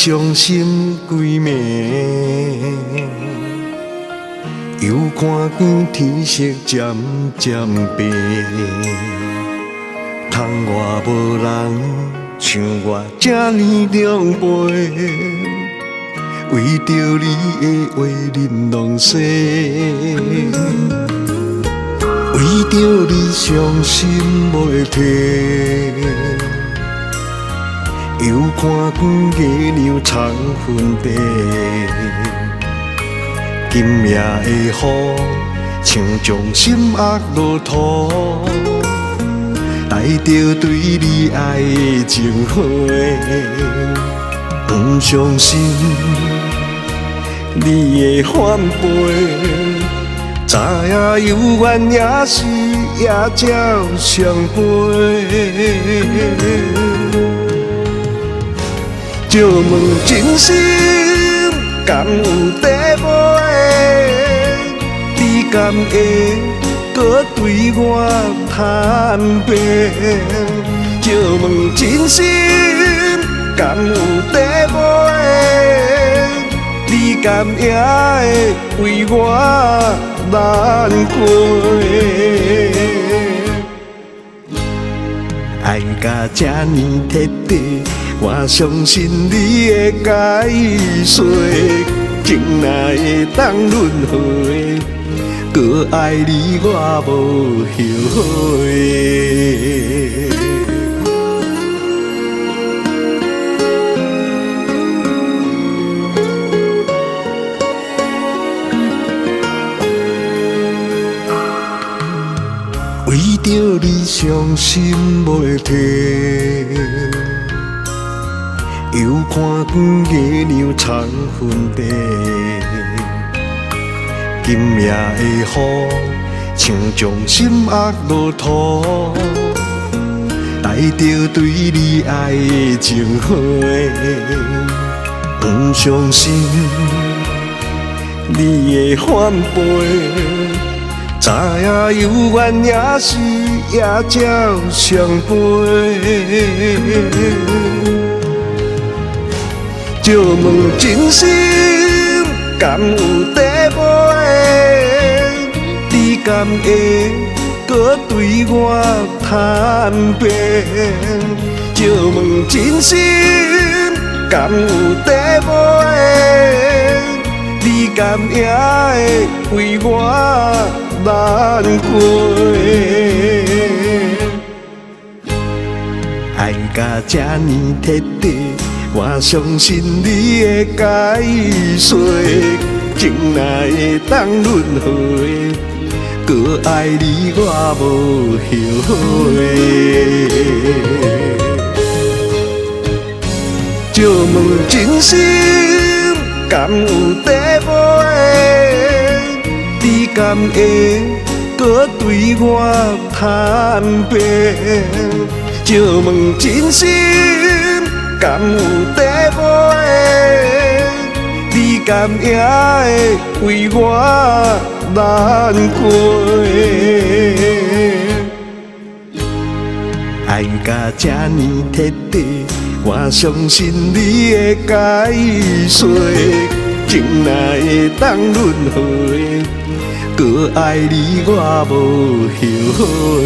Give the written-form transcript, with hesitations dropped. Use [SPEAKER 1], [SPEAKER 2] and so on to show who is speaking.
[SPEAKER 1] 伤心规暝，又看见天色渐渐白，窗外无人像我这呢狼狽，为着你的话忍浪息，为着你伤心袂停。又看见月亮藏云地，今夜的雨像将心压落土，带着对你爱的情花。不相信你会反背，知影有缘也是夜照相陪。借问真心敢有地买？你敢会搁对我坦白？借问真心敢有地买？你敢也会为我难过？爱甲这呢彻底，我相信你会解释，情若会当轮回，搁爱你我无后悔。为着你伤心袂停，又看见月亮藏云地，今夜的雨像将心压落土，带着对你爱的情花。不相信你会反背，知影有缘也是夜照相陪。借问真心敢有地买？你敢会搁对我坦白？借问真心敢有地买？你敢也会为我难过？爱甲这呢彻底，我相信你会解释，情若会当轮回，搁爱你我无后悔。借问真心敢有地买？你敢会搁对我坦白？借问真心敢有地买？你敢也会为我难过？爱甲这呢彻底，我相信你会解释，情若会当轮回，搁爱你我无后悔。